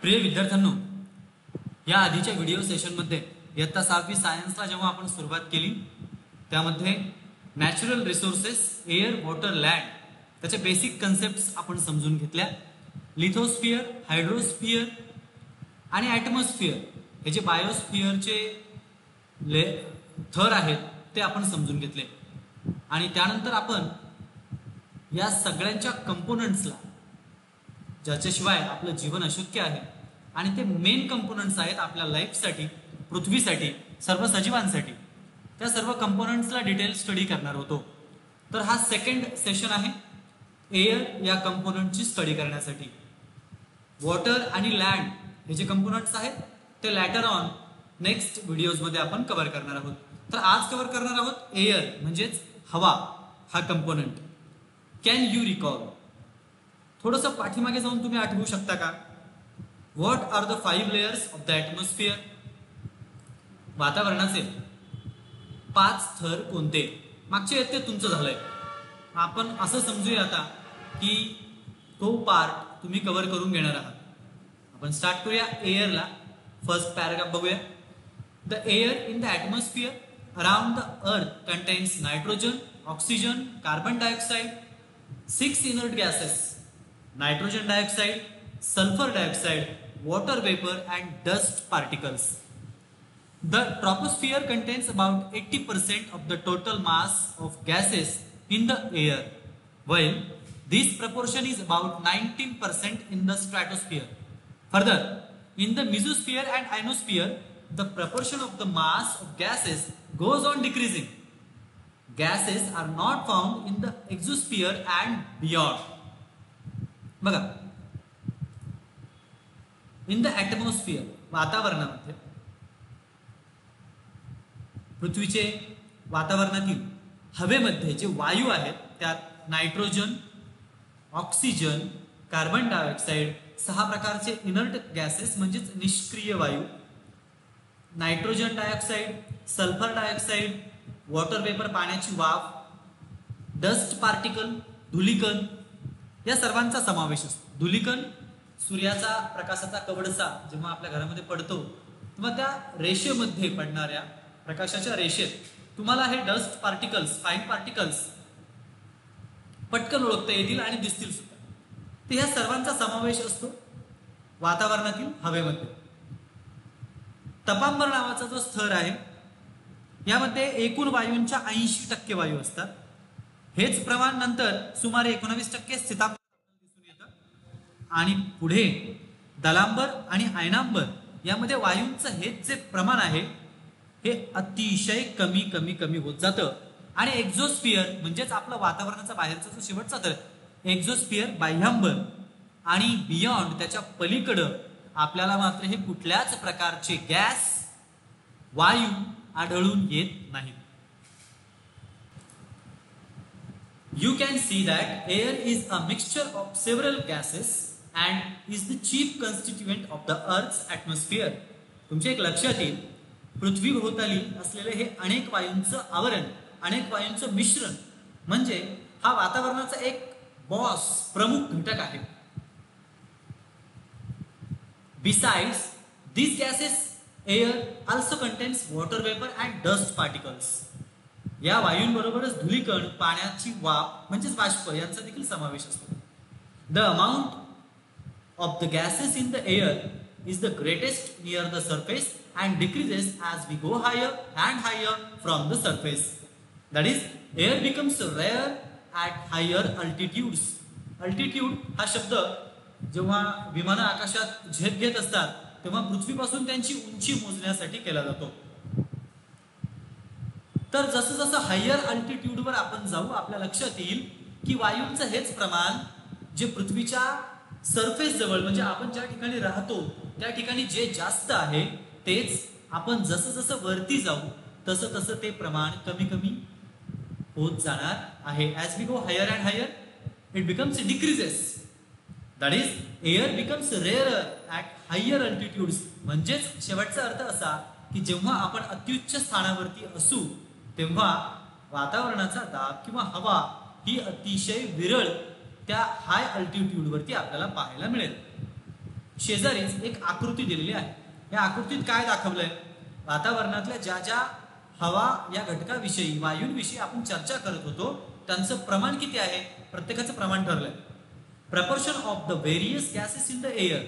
प्रिय विद्यार्थ्यांनो, या आधीच्या व्हिडिओ सेशनमध्ये इयत्ता 6वी सायन्सला जेव्हा आपण सुरुवात केली त्यामध्ये natural resources air water land त्याचे बेसिक कन्सेप्ट्स आपण समजून घेतल्या. लिथोस्फियर, हायड्रोस्फियर आणि ॲटमॉस्फियर हे जे बायोस्फियरचे थर आहेत ते आपण समजून घेतले आणि त्यानंतर आपण या सगळ्यांच्या कंपोनंट्सला, ज्याच्याशिवाय आपलं जीवन अशक्य आहे आणि ते मेन कंपोनंट्स आहेत आपल्या लाईफसाठी, पृथ्वीसाठी, सर्व सजीवांसाठी, त्या सर्व कंपोनंट्सला डिटेल स्टडी करणार होतो. तर हा सेकंड सेशन आहे एअर या कंपोनंटची स्टडी करण्यासाठी. वॉटर आणि लँड हे जे कंपोनंट्स आहेत ते लॅटर ऑन नेक्स्ट व्हिडिओजमध्ये आपण कव्हर करणार आहोत. तर आज कव्हर करणार आहोत एअर म्हणजेच हवा हा कंपोनंट. कॅन यू रिकॉल, थोडंसं पाठीमागे जाऊन तुम्ही आठवू शकता का? What are the 5 layers of the atmosphere? वातावरणाचे 5 थर कोणते? मागचे आहेत ते तुमचं झालंय. आपण असं समजूया आता की तो पार्ट तुम्ही कव्हर करून घेणार आहात. आपण स्टार्ट करूया एअरला. फर्स्ट पॅराग्राफ बघूया. The air in the atmosphere around the अर्थ contains nitrogen, oxygen, carbon dioxide, 6 inert gases: nitrogen dioxide, sulfur dioxide, water vapor and dust particles. The troposphere contains about 80% of the total mass of gases in the air, while this proportion is about 19% in the stratosphere. Further, in the mesosphere and ionosphere, the proportion of the mass of gases goes on decreasing. Gases are not found in the exosphere and beyond. बघा, in the atmosphere वातावरणामध्ये, पृथ्वीचे वातावरणातील हवेमध्ये जे वायू आहेत त्यात nitrogen, oxygen, carbon dioxide 6 प्रकारचे इनर्ट गॅसेस म्हणजेच निष्क्रिय वायू, nitrogen dioxide, sulphur dioxide, water vapour पाण्याची वाफ, डस्ट पार्टिकल धुलीकण या सर्वांचा समावेश असतो. धुलीकण सूर्याचा प्रकाशाचा कवडसा जेव्हा आपल्या घरामध्ये पडतो तेव्हा त्या रेषेमध्ये पडणाऱ्या प्रकाशाच्या रेषेत तुम्हाला हे डस्ट पार्टिकल्स, फाईन पार्टिकल्स पटकन ओळखता येतील आणि दिसतील सुद्धा. तर ह्या सर्वांचा समावेश असतो वातावरणातील हवेमध्ये. तपांबर नावाचा जो स्तर आहे यामध्ये एकूण वायूंच्या 80% वायू असतात. हेच प्रमाण नंतर सुमारे 19% स्थितांबर दिसून येतं आणि पुढे दलांबर आणि आयनांबर यामध्ये वायूंचं हेच जे प्रमाण आहे हे अतिशय कमी कमी कमी होत जातं. आणि एक्झोस्फिअर म्हणजेच आपलं वातावरणाचा बाहेरचा जो शेवटचा थर, एक्झोस्फिअर, बाह्यांबर आणि बियॉन्ड त्याच्या पलीकडं आपल्याला मात्र हे कुठल्याच प्रकारचे गॅस, वायू आढळून येत नाहीत. You can see that air is a mixture of several gases and is the chief constituent of the Earth's atmosphere. तुमचे एक लक्षात येईल, पृथ्वीभोवताली असलेले हे अनेक वायूंचं आवरण, अनेक वायूंचं मिश्रण म्हणजे हा वातावरणाचा एक बॉस, प्रमुख घटक आहे. Besides these gases, air also contains water vapor and dust particles. या वायूंबरोबरच धुलीकण, पाण्याची वाफ म्हणजेच बाष्प यांचा देखील समावेश असतो. The amount of the gases in the air is the greatest near the surface and decreases as we go higher and higher from the surface. That is air becomes rare at higher altitudes. Altitude हा शब्द जेव्हा विमानं आकाशात झेप घेत असतात तेव्हा पृथ्वीपासून त्यांची उंची मोजण्यासाठी केला जातो. तर जसं जसं हायर अल्टिट्यूडवर आपण जाऊ आपल्या लक्षात येईल की वायूंचं हेच प्रमाण जे पृथ्वीच्या सरफेस जवळ म्हणजे आपण ज्या ठिकाणी राहतो त्या ठिकाणी जे जास्त आहे तेच आपण जसं जसं वरती जाऊ तसं तसं ते प्रमाण कमी कमी होत जाणार आहे. As we go higher and higher it becomes decreases. That is air becomes rare at higher altitudes. म्हणजेच शेवटचा अर्थ असा की जेव्हा आपण अत्युच्च स्थानावरती असू तेव्हा वातावरणाचा दाब किंवा हवा ही अतिशय विरळ त्या हाय अल्टिट्यूडवरती आपल्याला पाहायला मिळेल. शेजारीच एक आकृती दिलेली आहे. या आकृतीत काय दाखवलंय? वातावरणातल्या ज्या ज्या हवा या घटकाविषयी, वायूंविषयी आपण चर्चा करत होतो त्यांचं प्रमाण किती आहे, प्रत्येकाचं प्रमाण ठरलंय. Proportion of the various gases in the air,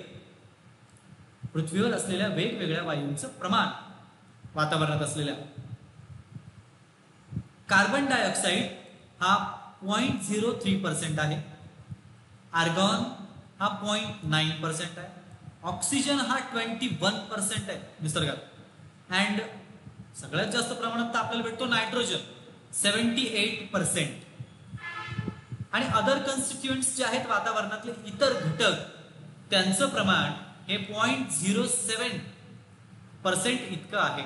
पृथ्वीवर असलेल्या वेगवेगळ्या वायूंचं प्रमाण वातावरणात असलेल्या. कार्बन डायऑक्साईड हा 0.03% आहे, आर्गॉन हा 0.9% आहे, ऑक्सिजन हा 21% आहे निसर्गात, अँड सगळ्यात जास्त प्रमाणात आपल्याला भेटतो नायट्रोजन 78%. आणि अदर कन्स्टिट्युएंट्स जे आहेत वातावरणातले इतर घटक, त्यांचं प्रमाण हे 0.07% इतकं आहे.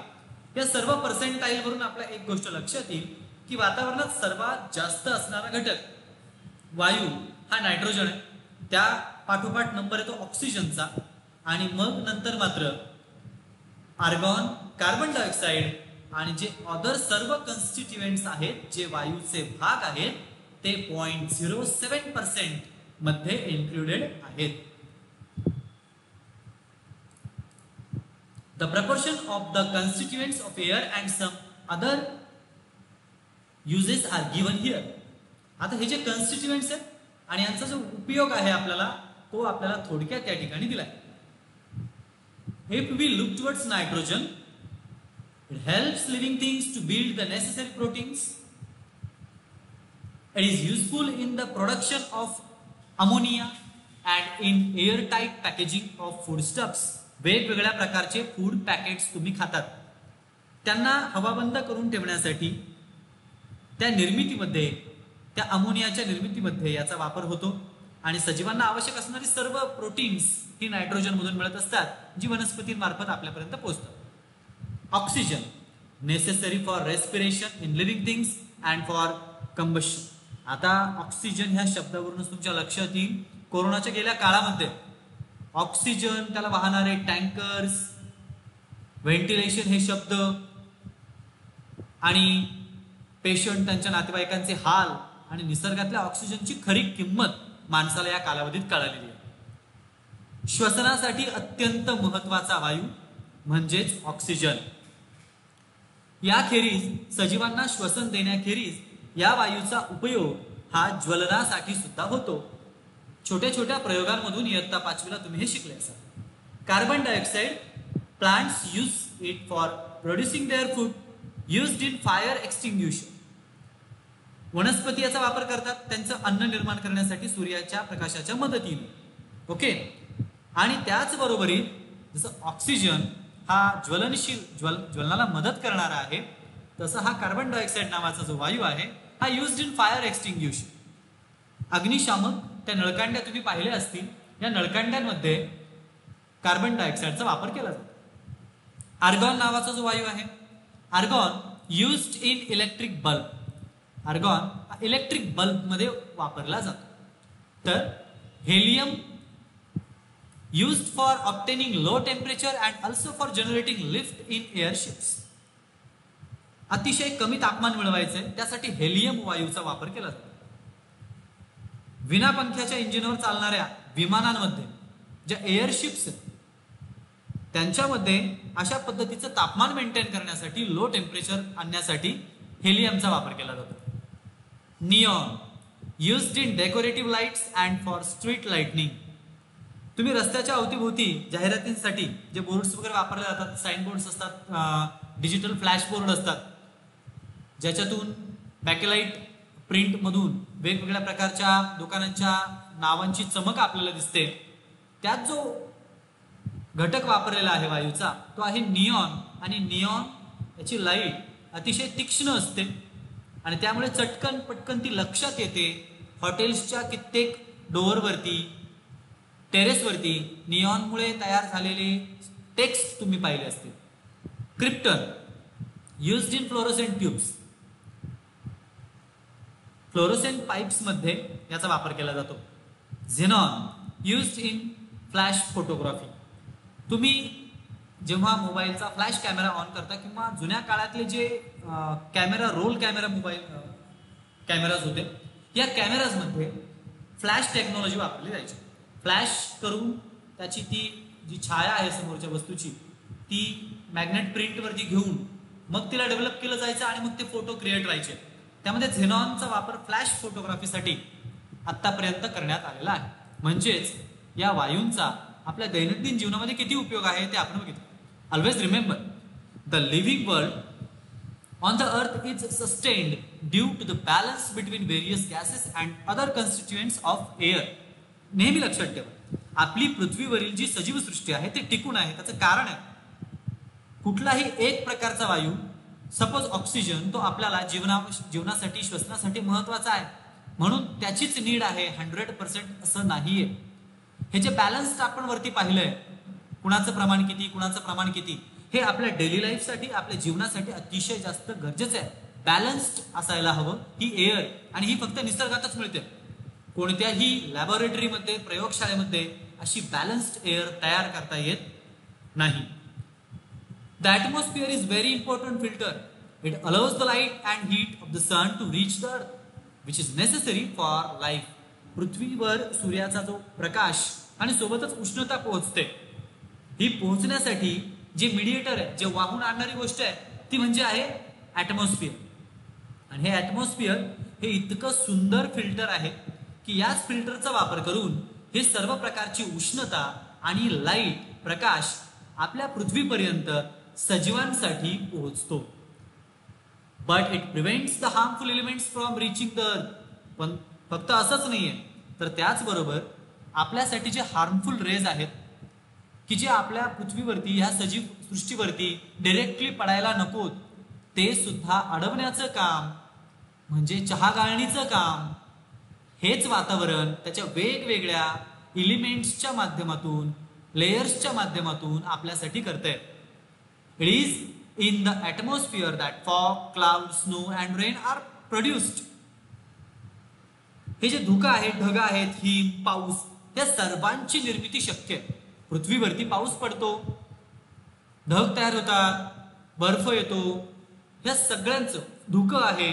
या सर्व पर्सेंटाईल वरून आपल्या एक गोष्ट लक्षात येईल की वातावरणात सर्वात जास्त असणारा घटक वायू हा नायट्रोजन आहे, त्या पाठोपाठ नंबर येतो ऑक्सिजनचा, आणि मग नंतर मात्र आर्गॉन, कार्बन डायऑक्साईड आणि जे अदर सर्व कन्स्टिट्युएंट्स आहेत, जे वायूचे भाग आहेत, ते 0.07% मध्ये इन्क्लुडेड आहेत. The proportion of the constituents of air and some other uses are given here. आता हे जे कन्स्टिट्युएंट्स आहेत आणि यांचा जो उपयोग आहे आपल्याला, तो आपल्याला थोडक्यात या ठिकाणी दिलाय. If we look towards nitrogen, it helps living things to build the necessary proteins. It is useful in the production of ammonia and in airtight packaging of foodstuffs. वेगवेगळ्या प्रकारचे फूड पॅकेट्स तुम्ही खातात, त्यांना हवाबंद करून ठेवण्यासाठी त्या निर्मितीमध्ये, त्या अमोनियाच्या निर्मितीमध्ये याचा वापर होतो. आणि सजीवांना आवश्यक असणारी सर्व प्रोटीन्स ही नायट्रोजन मधून मिळत असतात, जी वनस्पतींमार्फत आपल्यापर्यंत पोहोचतात. Oxygen necessary for respiration in living things and for combustion. आता ऑक्सिजन ह्या शब्दावरूनच तुमच्या लक्षात येईल, कोरोनाच्या गेल्या काळामध्ये ऑक्सिजन, त्याला वाहणारे टँकर्स, व्हेंटिलेशन हे शब्द आणि पेशंट, त्यांच्या नातेवाईकांचे हाल आणि निसर्गातल्या ऑक्सिजनची खरी किंमत माणसाला या कालावधीत कळालेली आहे. श्वसनासाठी अत्यंत महत्वाचा वायू म्हणजेच ऑक्सिजन. याखेरीज सजीवांना श्वसन देण्याखेरीज या वायूचा उपयोग हा ज्वलनासाठी सुद्धा होतो. छोट्या छोट्या प्रयोगांमधून इयत्ता 5वीला तुम्ही हे शिकले असाल. Carbon dioxide, plants use it for producing their food used in fire extinguishing. वनस्पती याचा वापर करतात त्यांचं अन्न निर्माण करण्यासाठी सूर्याच्या प्रकाशाच्या मदतीने. ओके. आणि त्याचबरोबरीत जसं ऑक्सिजन हा ज्वलनशील, ज्वलनाला मदत करणारा आहे, तसं हा कार्बन डायऑक्साईड नावाचा जो वायू आहे हा युज्ड इन फायर एक्सटिंग्विशन. अग्निशामक त्या नळकांड्या तुम्ही पाहिल्या असतील, या नळकांड्यांमध्ये कार्बन डायऑक्साईडचा वापर केला जातो. आर्गॉन नावाचा जो वायू आहे, argon used in electric bulb. Argon हा इलेक्ट्रिक बल्ब मध्ये वापरला जातो. तर helium used for obtaining low temperature and also for generating lift in airships. अतिशय कमी तापमान मिळवायचे त्यासाठी हेलियम वायूचा वापर केला जातो. विनापंख्याच्या इंजिनवर चालणाऱ्या विमानांमध्ये ज्या एअरशिप्स त्यांच्यामध्ये अशा पद्धतीचं तापमान मेंटेन करण्यासाठी, लो टेम्परेचर आणण्यासाठी हेलियमचा वापर केला जातो. Neon used in decorative lights and for street lightning. तुम्ही रस्त्याच्या अवतीभोवती जाहिरातींसाठी जे बोर्ड्स वगैरे वापरले जातात, साइन बोर्ड्स असतात, डिजिटल फ्लॅश बोर्ड असतात, ज्याच्यातून बॅकलाइट प्रिंट मधून वेगवेगळ्या प्रकारच्या दुकानांच्या नावांची चमक आपल्याला दिसते. त्यात जो घटक वापरलेला आहे वायूचा तो आहे निऑन. आणि निऑन याची लाईट अतिशय तीक्ष्ण असते आणि त्यामुळे चटकन पटकन ती लक्षात येते. हॉटेल्सच्या कित्येक डोअरवरती, टेरेसवरती निऑनमुळे तयार झालेले टेक्स्ट तुम्ही पाहिले असतील. Krypton used in fluorescent tubes. Fluorescent pipes मध्ये याचा वापर केला जातो. Xenon used in flash photography. तुम्ही जेव्हा मोबाईलचा फ्लॅश कॅमेरा ऑन करता किंवा जुन्या काळातले जे camera, roll camera mobile cameras होते, या कॅमेराज मध्ये फ्लॅश टेक्नॉलॉजी वापरली जायची. फ्लॅश करून त्याची ती जी छाया आहे समोरच्या वस्तूची ती मॅग्नेट प्रिंटवरती घेऊन मग तिला डेव्हलप केलं जायचं आणि मग ते फोटो क्रिएट व्हायचे. त्यामध्ये झेनॉनचा वापर फ्लॅश फोटोग्राफीसाठी आतापर्यंत करण्यात आलेला आहे. म्हणजेच या वायूंचा आपल्या दैनंदिन जीवनामध्ये किती उपयोग आहे ते आपण बघितलं. Always remember the living world on the earth is sustained due to the balance between various gases and other constituents of air. नेहमी लक्षात ठेवा, आपली पृथ्वीवरील जी सजीव सृष्टी आहे ते टिकून आहे त्याचं कारण आहे कुठलाही एक प्रकारचा वायू, सपोज ऑक्सिजन, तो आपल्याला जीवनासाठी श्वसनासाठी महत्वाचा आहे म्हणून त्याचीच नीड आहे 100% असं नाहीये. हे जे बॅलन्स्ड आपण वरती पाहिलंय, कुणाचं प्रमाण किती कुणाचं प्रमाण किती, हे आपल्या डेली लाईफसाठी आपल्या जीवनासाठी अतिशय जास्त गरजेचं आहे. बॅलन्स्ड असायला हवं. ही एअर आणि ही फक्त निसर्गातच मिळते. कोणत्याही लॅबोरेटरीमध्ये प्रयोगशाळेमध्ये अशी बॅलन्स्ड एअर तयार करता येत नाही. The atmosphere is very important filter. It allows the light and heat of the sun to reach the earth which is necessary for life. पृथ्वीवर सूर्याचा जो प्रकाश आणि सोबतच उष्णता पोहोचते, ही पोहोचण्यासाठी जे मीडिएटर आहे, जे वाहून आणणारी गोष्ट आहे, ती म्हणजे आहे ॲटमॉस्फिअर. आणि हे ॲटमॉस्फिअर हे इतकं सुंदर फिल्टर आहे की याच फिल्टरचा वापर करून हे सर्व प्रकारची उष्णता आणि लाईट, प्रकाश आपल्या पृथ्वीपर्यंत सजीवांसाठी पोहोचतो. But it prevents the harmful elements from reaching the earth. पण फक्त असंच नाहीये, तर त्याचबरोबर आपल्यासाठी जे हार्मफुल रेज आहेत की जे आपल्या पृथ्वीवरती, ह्या सजीव सृष्टीवरती डायरेक्टली पडायला नकोत, ते सुद्धा अडवण्याचं काम म्हणजे चहा गाळणीचं काम हेच वातावरण त्याच्या वेगवेगळ्या एलिमेंट्सच्या माध्यमातून, लेयर्सच्या माध्यमातून आपल्यासाठी करतंय. It is in the atmosphere that fog, cloud, snow and rain are produced. हे जे धुकं आहे, ढग आहेत, हिम, पाऊस, त्या सर्वांची निर्मिती शक्य आहे. पृथ्वीवरती पाऊस पडतो, ढग तयार होतात, बर्फ येतो, ह्या सगळ्यांचं धुकं आहे,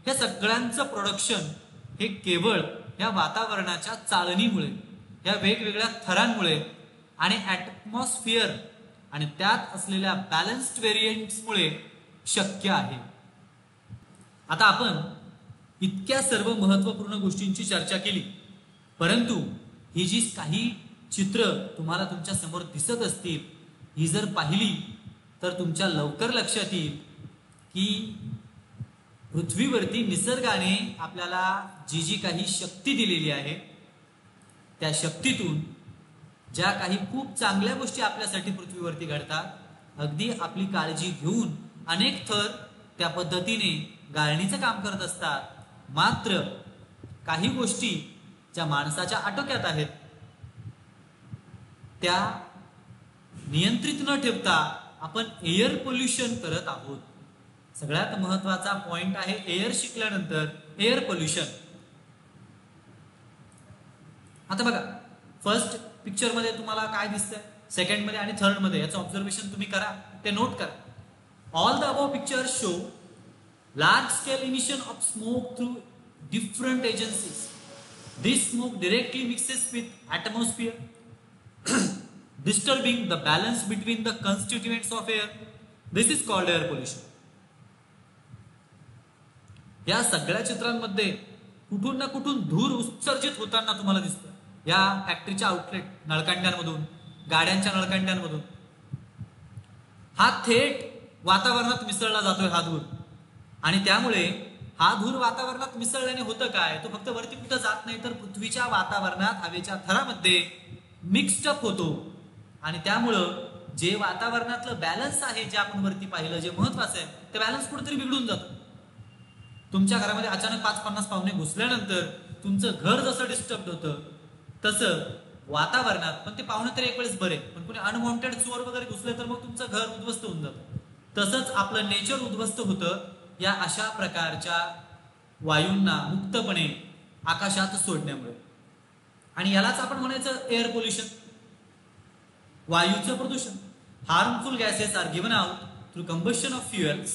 ह्या सगळ्यांचं प्रोडक्शन हे केवळ या वातावरणाच्या चालनीमुळे, या वेगवेगळ्या थरांमुळे आणि ॲटमॉस्फिअर आणि त्यात असलेल्या बॅलन्स्ड व्हेरियंट्समुळे शक्य आहे. आता आपण इतक्या सर्व महत्वपूर्ण गोष्टींची चर्चा केली, परंतु ही जी काही चित्र तुम्हाला तुमच्या समोर दिसत असतील, ही जर पाहिली तर तुमच्या लवकर लक्षात येईल की पृथ्वीवरती निसर्गाने आपल्याला जी जी काही शक्ती दिलेली आहे, त्या शक्तीतून ज्या काही खूप चांगल्या गोष्टी आपल्यासाठी पृथ्वीवरती घडतात, अगदी आपली काळजी घेऊन अनेक थर त्या पद्धतीने गाळणीचं काम करत असतात. मात्र काही गोष्टी ज्या माणसाच्या आटोक्यात आहेत त्या नियंत्रित न ठेवता आपण एअर पोल्युशन करत आहोत. सगळ्यात महत्वाचा पॉइंट आहे एअर शिकल्यानंतर एअर पोल्युशन. आता बघा, फर्स्ट पिक्चर मध्ये तुम्हाला काय दिसतंय, सेकंड मध्ये आणि थर्ड मध्ये, याचं ऑब्झर्वेशन तुम्ही करा, ते नोट करा. All the above pictures show large scale emission of smoke through different agencies. This smoke directly mixes with atmosphere disturbing the balance between the constituents of air. This is called air pollution. या सगळ्या चित्रांमध्ये कुठून ना कुठून धूर उत्सर्जित होताना तुम्हाला दिसतं. या फॅक्टरीच्या आउटलेट नळकांड्यांमधून, गाड्यांच्या नळकांड्यांमधून हा थेट वातावरणात मिसळला जातोय हा धूर. आणि त्यामुळे हा धूर वातावरणात मिसळल्याने होतं काय, तो फक्त वरती कुठं जात नाही तर पृथ्वीच्या वातावरणात हवेच्या थरामध्ये मिक्स्ड अप होतो. आणि त्यामुळं जे वातावरणातलं बॅलन्स आहे, जे आपण वरती पाहिलं, जे महत्वाचं आहे, ते बॅलन्स कुठेतरी बिघडून जातो. तुमच्या घरामध्ये अचानक 5-50 पाहुणे घुसल्यानंतर तुमचं घर जसं डिस्टर्ब होतं तसं वातावरणात, पण ते पाहुणे तर एक वेळेस बरे, पण कोणी अनवॉन्टेड चोर वगैरे घुसले तर मग तुमचं घर उद्ध्वस्त होऊन जातं. तसंच आपलं नेचर उद्ध्वस्त होतं या अशा प्रकारच्या वायूंना मुक्तपणे आकाशात सोडण्यामुळे. आणि यालाच आपण म्हणायचं एअर पोल्युशन, वायूचं प्रदूषण. Harmful gases are given out through combustion of fuels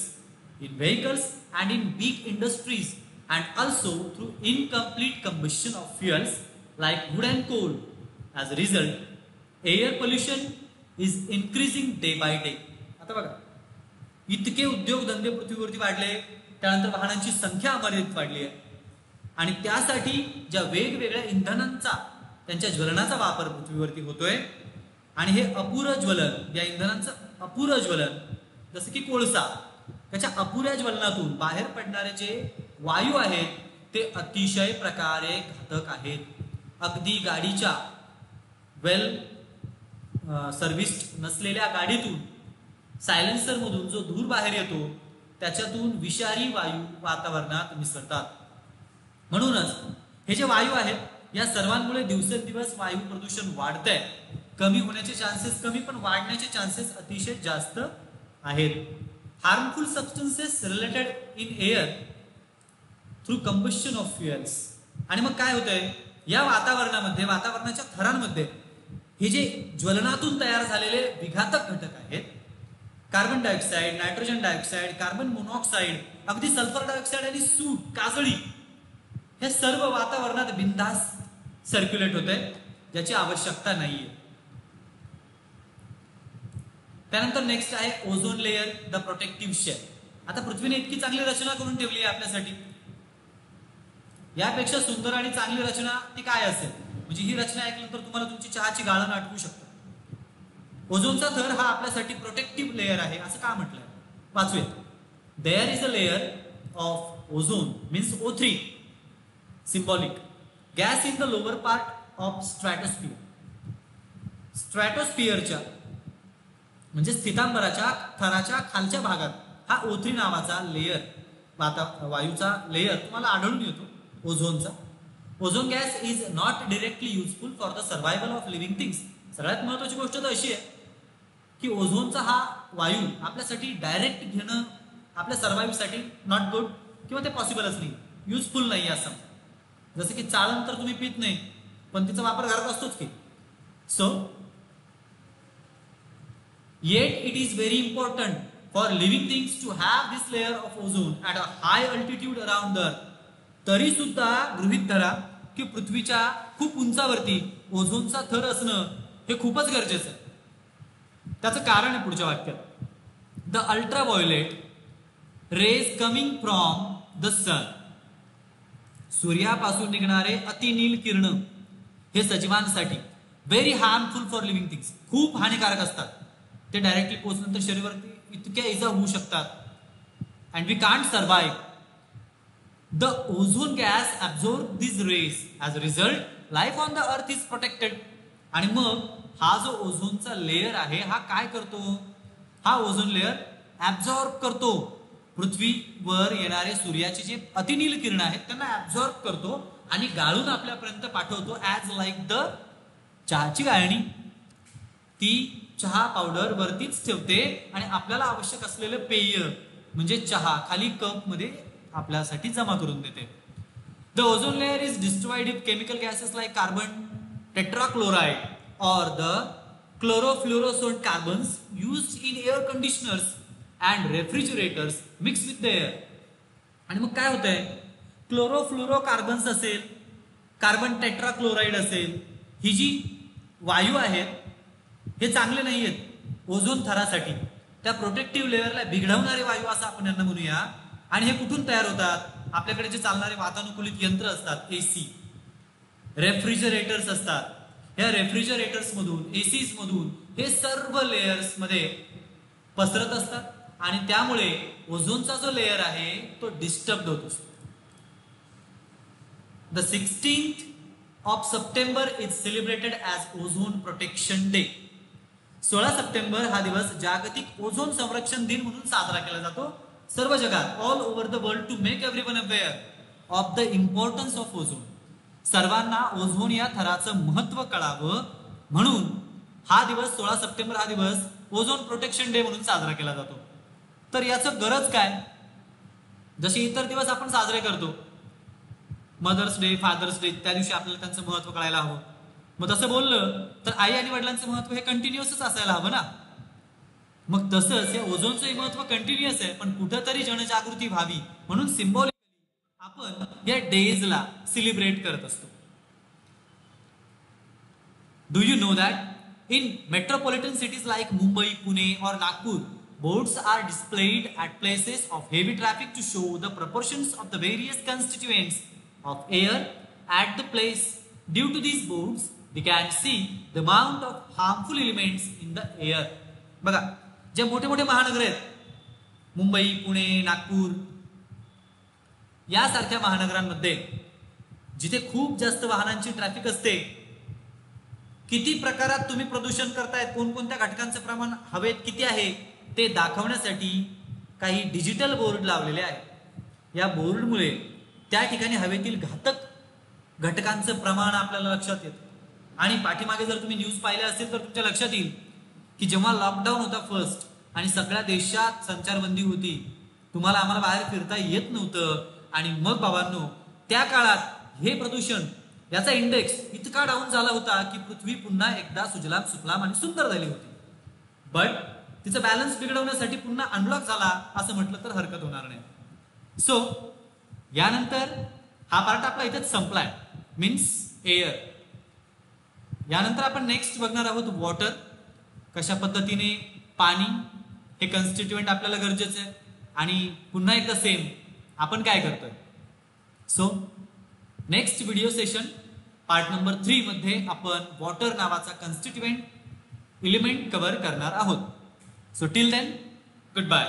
in vehicles and in big industries and also through incomplete combustion of fuels like wood and coal. As a result, air pollution is increasing day by day. आता बघा, इतके उद्योगधंदे पृथ्वीवरती वाढले, त्यानंतर वाहनांची संख्या अमर्यादित वाढली आहे आणि त्यासाठी ज्या वेगवेगळ्या इंधनांचा त्यांच्या ज्वलनाचा वापर पृथ्वीवरती होतोय आणि हे अपुरं ज्वलन, या इंधनांचं अपुरं ज्वलन, जसं की कोळसा, त्याच्या अपुऱ्या ज्वलनातून बाहेर पडणारे जे वायू आहेत ते अतिशय प्रकारे घातक आहेत. अगदी गाडीच्या वेल सर्व्हिस्ड नसलेल्या गाडीतून, सायलेन्सर मधून जो धूर बाहेर येतो त्याच्यातून विषारी वायू वातावरणात मिसळतात. म्हणूनच हे जे वायू आहेत या सर्वांमुळे दिवसेंदिवस वायू प्रदूषण वाढतंय. कमी होण्याचे चान्सेस कमी, पण वाढण्याचे चान्सेस अतिशय जास्त आहेत. Harmful substances related in air through combustion of fuels. आणि मग काय होतंय, या वातावरणामध्ये, वातावरणाच्या थरांमध्ये हे जे ज्वलनातून तयार झालेले विघातक घटक आहेत, carbon dioxide, nitrogen dioxide, carbon monoxide, अगदी सल्फर डायऑक्साईड आणि सूट, काजळी, हे सर्व वातावरणात बिनधास सर्क्युलेट होत आहे, ज्याची आवश्यकता नाहीये. त्यानंतर नेक्स्ट आहे ozone layer, the protective shell. आता पृथ्वीने इतकी चांगली रचना करून ठेवली आहे आपल्यासाठी, यापेक्षा सुंदर आणि चांगली रचना ती काय असेल? म्हणजे ही रचना ऐकल्यानंतर तुम्हाला तुमची चहाची गाळण आठवू शकतं. ओझोनचा थर हा आपल्यासाठी प्रोटेक्टिव्ह लेअर आहे असं का म्हटलंय? वाचूया. There is a layer of ozone means O3 symbolic gas in the lower part of stratosphere. स्ट्रॅटोस्फिअरच्या म्हणजे स्थितांबराच्या थराच्या खालच्या भागात हा O3 नावाचा लेअर, वायूचा लेअर तुम्हाला आढळून येतो ओझोनचा. Ozone gas is not directly useful for the survival of living things. सगळ्यात महत्वाची गोष्ट तर अशी आहे की ओझोनचा हा वायू आपल्यासाठी डायरेक्ट घेणं आपल्या सर्व्हायव्हसाठी नॉट गुड, किंवा ते पॉसिबलच नाही, युजफुल नाही असं. जसं की चाळण तर तुम्ही पित नाही, पण तिचा वापर करत असतोच की. So yet it is very important for living things to have this layer of ozone at a high altitude around the earth. तरी सुद्धा गृहीत धरा की पृथ्वीच्या खूप उंचावरती ओझोनचा थर असणं हे खूपच गरजेचं आहे. त्याचं कारण आहे पुढच्या वाक्यात. The ultraviolet rays coming from the sun. सूर्यापासून निघणारे अतिनील किरण हे सजीवांसाठी very harmful for living things, खूप हानिकारक असतात. ते डायरेक्टली पोहोचल्यानंतर शरीरावरती इतक्या इजा होऊ शकतात. And we can't survive. The ozone gas absorb this rays. As a result life on the earth is protected. आणि मग हा जो ओझोनचा लेअर आहे हा काय करतो? हा ओझोन लेअर ऍब्झॉर्ब करतो. पृथ्वीवर येणारे सूर्याचे जे अतिनील किरण आहेत त्यांना ऍब्झॉर्ब करतो आणि गाळून आपल्यापर्यंत पाठवतो. ऍज लाईक द चहाची गाळणी. ती चहा पावडर वरतीच ठेवते आणि आपल्याला आवश्यक असलेलं पेय म्हणजे चहा खाली कप मध्ये आपल्यासाठी जमा करून देते. The ozone layer is destroyed if chemical gases like carbon tetrachloride or the chlorofluoroscent carbons used in air conditioners and refrigerators mixed with the air. आणि मग काय होतंय? क्लोरोफ्लोरोकार्बन्स असेल, कार्बन टेट्राक्लोराइड असेल, ही जी वायू आहेत हे चांगले नाही आहेत ओझोन थरासाठी. त्या प्रोटेक्टिव्ह लेअरला बिघडवणारे वायू असं आपण यांना म्हणूया. आणि हे कुठून तयार होतात? आपल्याकडे जे चालणारे वातानुकूलित यंत्र असतात, AC, रेफ्रिजरेटर्स असतात, या रेफ्रिजरेटर्स मधून, एसीज मधून हे सर्व लेयर्स मध्ये पसरत असतात आणि त्यामुळे ओझोनचा जो लेअर आहे तो डिस्टर्ब होतो. The 16th of September is celebrated as ozone protection day. 16 September हा दिवस जागतिक ओझोन संरक्षण दिन म्हणून साजरा केला जातो सर्व जगात, all over the world, to make everyone aware of the importance of ozone. सर्वांना ओझोन या थराचं महत्व कळावं म्हणून हा दिवस 16 सप्टेंबर हा दिवस ओझोन प्रोटेक्शन डे म्हणून साजरा केला जातो. तर याचं गरज काय? जसे इतर दिवस आपण साजरे करतो, मदर्स डे, फादर्स डे, त्या दिवशी आपल्याला त्यांचं महत्व कळायला हवं. मग तसं बोललं तर आई आणि वडिलांचं महत्व हे कंटिन्युअसच असायला हवं ना. मग तसंच या ओझोनचंही महत्व कंटिन्युअस आहे, पण कुठंतरी जनजागृती व्हावी म्हणून सिम्बॉलिक आपण या डेजला सेलिब्रेट करत असतो. Do you know that In metropolitan cities like Mumbai, Pune or Nagpur, boards are displayed at places of heavy traffic to show the proportions of the various constituents of air at the place. Due to these boards, we can see the amount of harmful elements in the air. बघा, जे मोठे मोठे महानगर आहेत, मुंबई, पुणे, नागपूर यासारख्या महानगरांमध्ये जिथे खूप जास्त वाहनांची ट्रॅफिक असते, किती प्रकारात तुम्ही प्रदूषण करतायत, कोणकोणत्या घटकांचं प्रमाण हवेत किती आहे ते दाखवण्यासाठी काही डिजिटल बोर्ड लावलेले आहेत. या बोर्डमुळे त्या ठिकाणी हवेतील घातक घटकांचं प्रमाण आपल्याला लक्षात येतं. आणि पाठीमागे जर तुम्ही न्यूज पाहिल्या असेल तर तुमच्या लक्षात येईल की जेव्हा लॉकडाऊन होता फर्स्ट आणि सगळ्या देशात संचारबंदी होती, तुम्हाला आम्हाला बाहेर फिरता येत नव्हतं, आणि मग बाबांनो त्या काळात हे प्रदूषण याचा इंडेक्स इतका डाऊन झाला होता की पृथ्वी पुन्हा एकदा सुजलाम सुफलाम आणि सुंदर झाली होती. बट तिचा बॅलन्स बिघडवण्यासाठी पुन्हा अनलॉक झाला असं म्हटलं तर हरकत होणार नाही. सो यानंतर हा पार्ट आपला इथेच संपलाय, मीन्स एअर. यानंतर आपण नेक्स्ट बघणार आहोत वॉटर. कशा पद्धतीने पाणी हे कन्स्टिट्युएंट आपल्याला गरजेचं आहे, आणि पुन्हा एकदा सेम आपण काय करतोय. So next video session part number 3 मध्ये आपण वॉटर नावाचा कन्स्टिट्युएंट एलिमेंट कव्हर करणार आहोत. So till then, good bye.